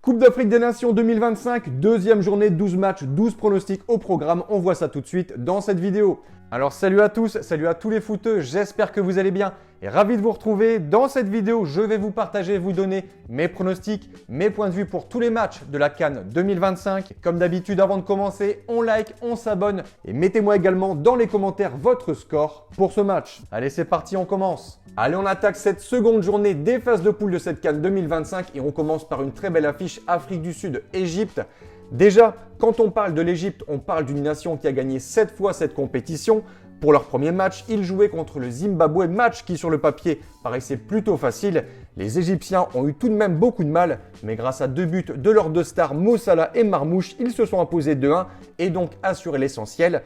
Coupe d'Afrique des Nations 2025, deuxième journée, 12 matchs, 12 pronostics au programme. On voit ça tout de suite dans cette vidéo. Alors salut à tous, salut à tous les footeux, j'espère que vous allez bien et ravi de vous retrouver. Dans cette vidéo, je vais vous partager, vous donner mes pronostics, mes points de vue pour tous les matchs de la CAN 2025. Comme d'habitude, avant de commencer, on like, on s'abonne et mettez-moi également dans les commentaires votre score pour ce match. Allez, c'est parti, on commence. Allez, on attaque cette seconde journée des phases de poule de cette CAN 2025 et on commence par une très belle affiche Afrique du Sud-Égypte. Déjà, quand on parle de l'Égypte, on parle d'une nation qui a gagné 7 fois cette compétition. Pour leur premier match, ils jouaient contre le Zimbabwe, match qui sur le papier paraissait plutôt facile. Les Égyptiens ont eu tout de même beaucoup de mal, mais grâce à 2 buts de leurs 2 stars, Mo Salah et Marmoush, ils se sont imposés 2-1 et donc assuré l'essentiel.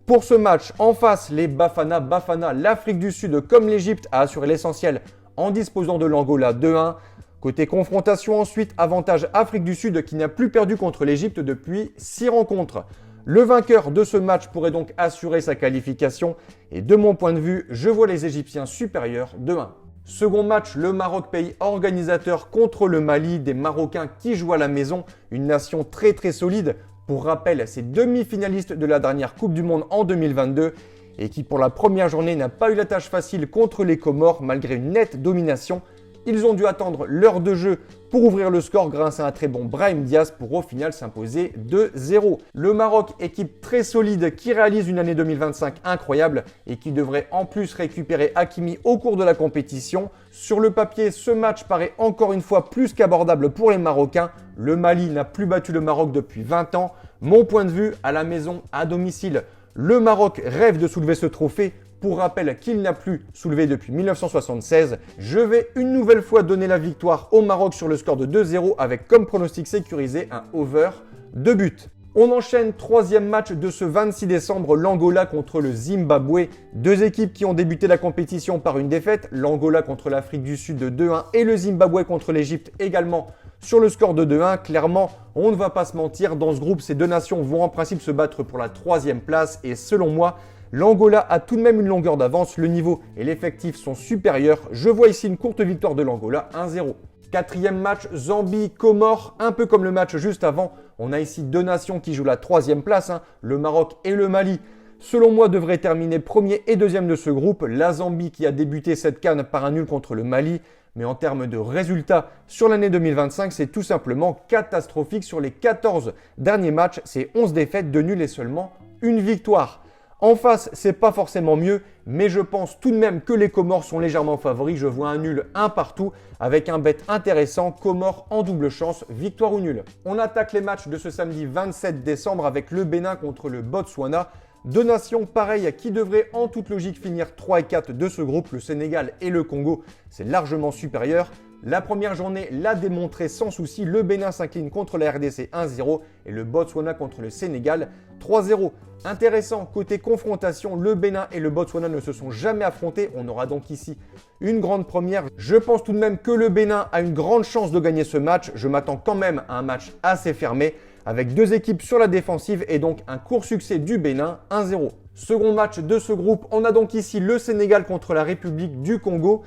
Pour ce match, en face, les Bafana, l'Afrique du Sud, comme l'Égypte, a assuré l'essentiel en disposant de l'Angola 2-1. Côté confrontation ensuite, avantage Afrique du Sud qui n'a plus perdu contre l'Égypte depuis 6 rencontres. Le vainqueur de ce match pourrait donc assurer sa qualification et de mon point de vue, je vois les Égyptiens supérieurs 2-1. Second match, le Maroc, pays organisateur contre le Mali, des Marocains qui jouent à la maison, une nation très solide. Pour rappel, c'est demi-finaliste de la dernière Coupe du Monde en 2022 et qui pour la première journée n'a pas eu la tâche facile contre les Comores malgré une nette domination. Ils ont dû attendre l'heure de jeu pour ouvrir le score grâce à un très bon Brahim Diaz pour au final s'imposer 2-0. Le Maroc, équipe très solide qui réalise une année 2025 incroyable et qui devrait en plus récupérer Hakimi au cours de la compétition. Sur le papier, ce match paraît encore une fois plus qu'abordable pour les Marocains. Le Mali n'a plus battu le Maroc depuis 20 ans. Mon point de vue, à la maison, à domicile, le Maroc rêve de soulever ce trophée. Pour rappel qu'il n'a plus soulevé depuis 1976, je vais une nouvelle fois donner la victoire au Maroc sur le score de 2-0 avec comme pronostic sécurisé un over 2 buts. On enchaîne troisième match de ce 26 décembre, l'Angola contre le Zimbabwe. Deux équipes qui ont débuté la compétition par une défaite, l'Angola contre l'Afrique du Sud de 2-1 et le Zimbabwe contre l'Égypte également sur le score de 2-1. Clairement, on ne va pas se mentir, dans ce groupe, ces deux nations vont en principe se battre pour la troisième place et selon moi, l'Angola a tout de même une longueur d'avance, le niveau et l'effectif sont supérieurs. Je vois ici une courte victoire de l'Angola, 1-0. Quatrième match, Zambie-Comores, un peu comme le match juste avant. On a ici deux nations qui jouent la troisième place, le Maroc et le Mali. Selon moi, devraient terminer premier et deuxième de ce groupe. La Zambie qui a débuté cette CAN par un nul contre le Mali. Mais en termes de résultats sur l'année 2025, c'est tout simplement catastrophique. Sur les 14 derniers matchs, c'est 11 défaites, 2 nuls et seulement une victoire. En face, c'est pas forcément mieux, mais je pense tout de même que les Comores sont légèrement favoris. Je vois un nul, un partout, avec un bet intéressant, Comores en double chance, victoire ou nul. On attaque les matchs de ce samedi 27 décembre avec le Bénin contre le Botswana. Deux nations pareilles qui devraient en toute logique finir 3 et 4 de ce groupe, le Sénégal et le Congo, c'est largement supérieur. La première journée l'a démontré sans souci, le Bénin s'incline contre la RDC 1-0 et le Botswana contre le Sénégal 3-0. Intéressant, côté confrontation, le Bénin et le Botswana ne se sont jamais affrontés, on aura donc ici une grande première. Je pense tout de même que le Bénin a une grande chance de gagner ce match, je m'attends quand même à un match assez fermé, avec deux équipes sur la défensive et donc un court succès du Bénin, 1-0. Second match de ce groupe, on a donc ici le Sénégal contre la République du Congo.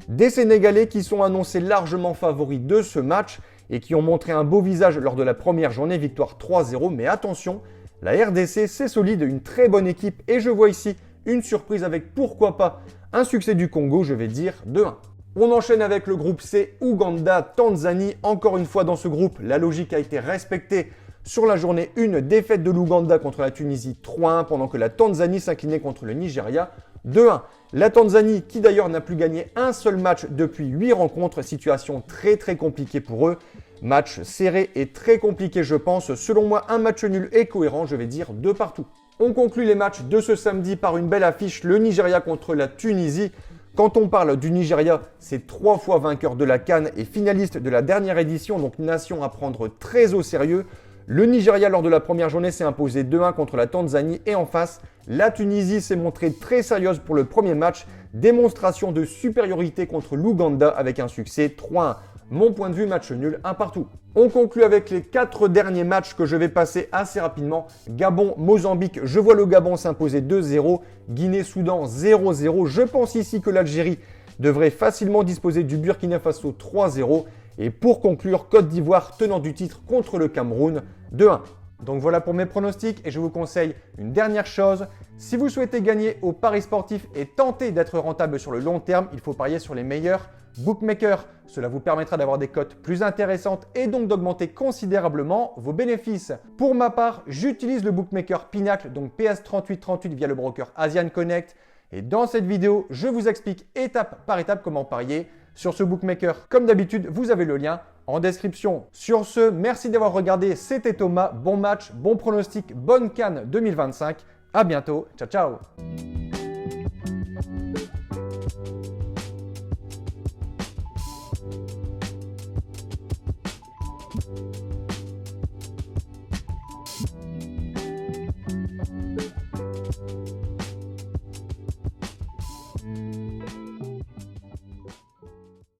Des Sénégalais qui sont annoncés largement favoris de ce match et qui ont montré un beau visage lors de la première journée, victoire 3-0. Mais attention, la RDC c'est solide, une très bonne équipe et je vois ici une surprise avec pourquoi pas un succès du Congo, je vais dire 2-1. On enchaîne avec le groupe C, Ouganda, Tanzanie. Encore une fois dans ce groupe, la logique a été respectée. Sur la journée 1, défaite de l'Ouganda contre la Tunisie 3-1 pendant que la Tanzanie s'inclinait contre le Nigeria 2-1. La Tanzanie qui d'ailleurs n'a plus gagné un seul match depuis 8 rencontres, situation très compliquée pour eux. Match serré et très compliqué je pense. Selon moi, un match nul et cohérent, je vais dire 2 partout. On conclut les matchs de ce samedi par une belle affiche, le Nigeria contre la Tunisie. Quand on parle du Nigeria, c'est 3 fois vainqueur de la CAN et finaliste de la dernière édition, donc nation à prendre très au sérieux. Le Nigeria, lors de la première journée, s'est imposé 2-1 contre la Tanzanie et en face, la Tunisie s'est montrée très sérieuse pour le premier match. Démonstration de supériorité contre l'Ouganda avec un succès 3-1. Mon point de vue, match nul, un partout. On conclut avec les 4 derniers matchs que je vais passer assez rapidement. Gabon, Mozambique, je vois le Gabon s'imposer 2-0. Guinée-Soudan 0-0. Je pense ici que l'Algérie devrait facilement disposer du Burkina Faso 3-0. Et pour conclure, Côte d'Ivoire tenant du titre contre le Cameroun 2-1. Donc voilà pour mes pronostics et je vous conseille une dernière chose. Si vous souhaitez gagner au paris sportif et tenter d'être rentable sur le long terme, il faut parier sur les meilleurs bookmakers. Cela vous permettra d'avoir des cotes plus intéressantes et donc d'augmenter considérablement vos bénéfices. Pour ma part, j'utilise le bookmaker Pinacle, donc PS3838 via le broker Asian Connect. Et dans cette vidéo, je vous explique étape par étape comment parier sur ce bookmaker. Comme d'habitude, vous avez le lien en description. Sur ce, merci d'avoir regardé. C'était Thomas. Bon match, bon pronostic, bonne CAN 2025. À bientôt. Ciao, ciao.